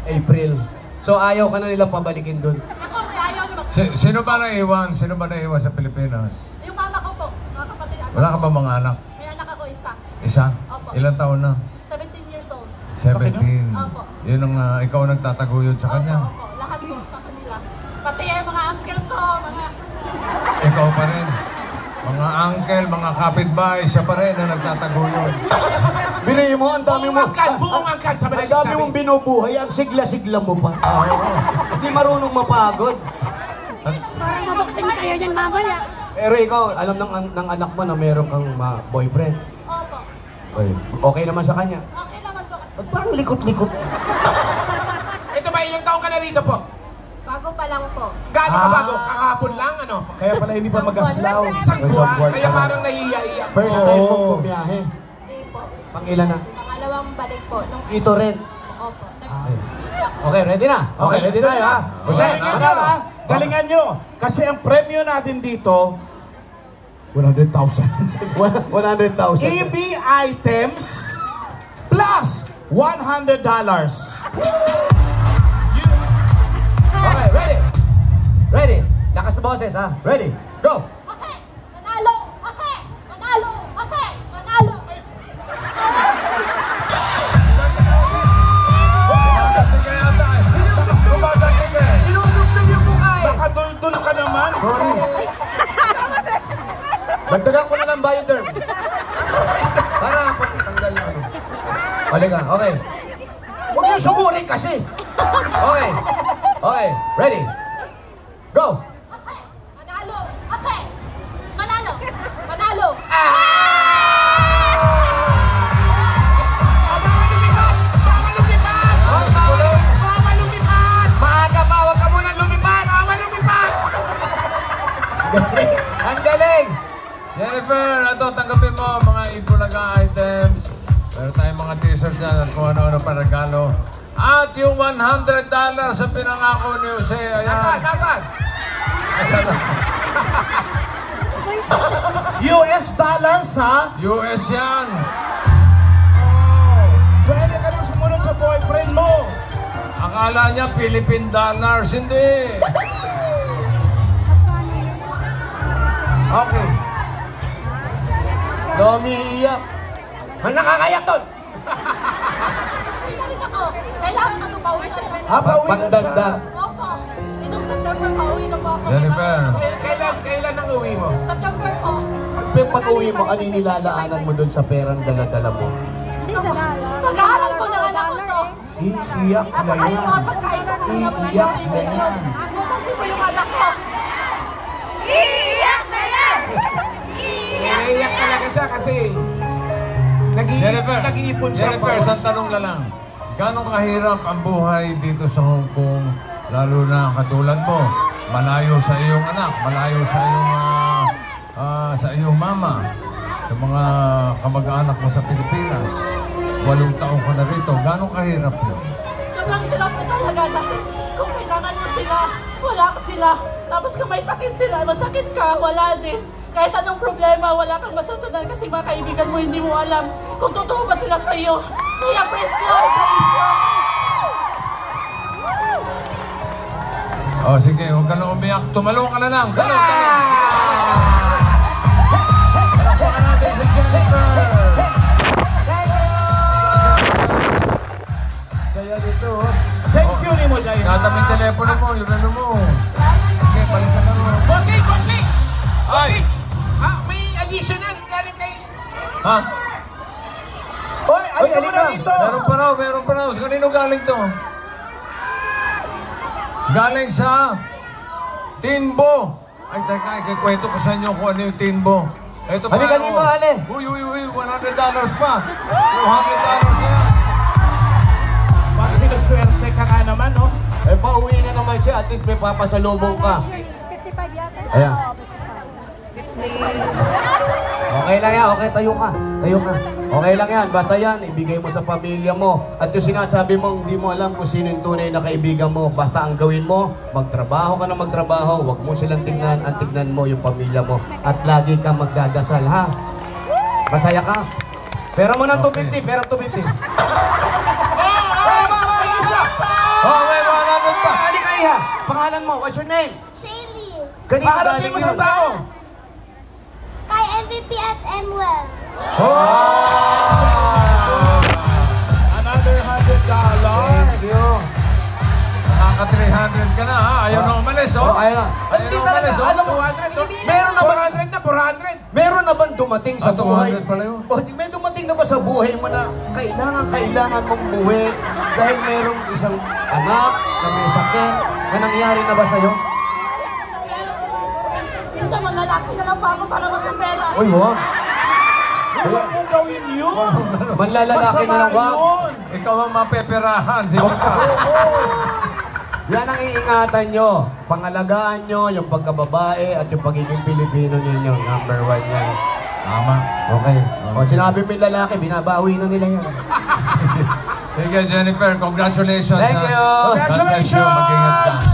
April. So ayaw ka na nilang pabalikin dun. Ako, may ayaw naman. Sino ba naiwan? Sino ba naiwan sa Pilipinas? Yung mama ko po, mga kapatid. Wala ka ba mga anak? May anak ako isa. Isa? Opo. Ilang taon na? 17 years old. 17. Opo. Yun ang ikaw ang nagtataguyod sa kanya? Opo, lahat po sa kanila. Pati yung mga uncle ko, mga... Ikaw pa rin. Mga uncle, mga kapitbahay, siya pa rin ang nagtataguyod. Binayin mo, ang dami mo. Buong angkat sa Ang dami mong binubuhay, ang sigla-sigla mo pa. Hindi marunong mapagod. Parang maboksing kayo dyan mamaya. Pero ikaw, alam ng anak mo na meron kang boyfriend. Opo. Okay naman sa kanya. Okay naman po. Ba't parang likot-likot? Ito ba, ilang taong ka na rito po? Bago pa lang po. Gaano ka bago? Kahapon lang, ano? Kaya pala hindi pa magaslaw. Isang buwan, kaya parang nahihiya-hiya. First time mong bumiyahe. Hindi po. Pangilan na? Pangalawang balik po. Nung... Ito rin. Opo. Okay, ready na? Okay, ready na ha? Galingan nyo ha? Galingan nyo. Kasi ang premyo natin dito, 100,000. 100,000. EB items plus $100. Okay, ready? Ready? Lakas na boses ha? Ready? Go! Jose! Manalo! Jose! Manalo! Jose! Manalo! Sinusubsub yung mukha eh. Baka dul-dul ka naman. Dagdagan ko na lang bioderm. Para pagtanggal na ano. Halika, okay. Huwag niyo sugurin kasi. Okay. Okay, ready? Go! Jose! Manalo! Jose! Manalo! Manalo! Maaga pa, huwag ka muna lumipad! Ang galing! Jennifer, ito, tanggapin mo mga Ibulaga items. Meron tayong mga t-shirt dyan at kung ano-ano pa regalo. At yung $100 sa pinangako ni Jose, ayan. Nasaan? Asan na? US dollars ha? US yan. Pwede ka nang sumunod sa boyfriend mo. Akala niya Philippine dollars, hindi. Okay. Lumiiyak. Man nakakayak doon! Uwi na rin ako. Kailangan ka tumawi na rin. Pandagdag. Opo. Itong September pa, uwi na po ako. Jennifer. Kailan ang uwi mo? September po. Pag-uwi mo, ano yung nilalaanan mo doon sa perang dala-dala mo? Hindi sa lalo. Pag-aaral ko ng anak ko to. Iiyak At saka yung mga pagkain sa mga Iiyak na yan. Buti po yung anak ko. Iiyak na yan! Naiiyak talaga siya kasi nag-iipon siya. Jennifer, isang tanong na lang. Gano'ng kahirap ang buhay dito sa Hong Kong, lalo na katulad mo, malayo sa iyong anak, malayo sa iyong mama, sa mga kamag-anak mo sa Pilipinas. 8 taon ka na rito. Gano'ng kahirap yun? Sobrang hirap ko talaga na kung kailangan mo sila, wala sila. Tapos kung may sakit sila, masakit ka, wala din. Kahit anong problema, wala kang masusunod kasi mga kaibigan mo hindi mo alam kung totoo ba sila sa iyo. Kaya praise Lord, praise Lord. Oh, sige, huwag ka na umiyak. Tumalong ka na lang. Talong. Talakuhan natin si Jennifer. Kaya dito, Thank you ni mo, Jai. Nasa may telepono mo, yun ano mo. Sige, balikan na mo. Konti! Ay! May additional galing kay... Ha? Oy, halika mo na dito. Meron pa raw. Sa kanino galing to? Galing sa Tinbo. Ay, teka, ikikwento ko sa inyo kung ano yung Tinbo. Ito pa. Halika dito, Ale. Uy, $100 pa. $200 na yan. Mas sinuswerte ka nga naman, no? eh pauwi na naman siya, at least may papasalubong ka. 55 yata. Ayan. Okay lang yan, okay, tayo ka. Okay lang yan, basta yan, ibigay mo sa pamilya mo. At yung sinasabi mo, hindi mo alam kung sino yung tunay na kaibigan mo. Basta ang gawin mo, magtrabaho ka na magtrabaho, huwag mo silang tignan, ang tignan mo yung pamilya mo. At lagi ka magdadasal, ha? Masaya ka? Pera mo ng 250, pera 250. pangalan mo? What's your name? Shaylee. Kanino Paharapin galing mo sa yun? tao. Kay MVP at Emwell. Another $100. Thank you. Nakaka 300 ka na ha. Ayaw na umalis oh. Oh, ayun na. Ayaw Hindi na talaga, umalis oh. alam mo, meron na ba, 400 na, 400. meron na bang dumating sa 200 buhay? pala yun. O, may dumating na ba sa buhay mo na kailangan mong buwi dahil merong isang anak na may sakit na nangyari na ba sa'yo? Minsan manlalaki na lang pa ako para magkapera. Uy, wag. Huwag mong gawin yun. Manlalalaki na lang, wag. yun. Ikaw ang mapeperahan. Sino ka? Yan ang iingatan nyo. Pangalagaan nyo yung pagkababae at yung pagiging Pilipino ninyo. Number 1 yan. Tama. Okay. O sinabi mo yung lalaki, binabawi na nila yan. Sige, Jennifer. Congratulations. Thank ha. you. God bless you. Mag-ingat ka.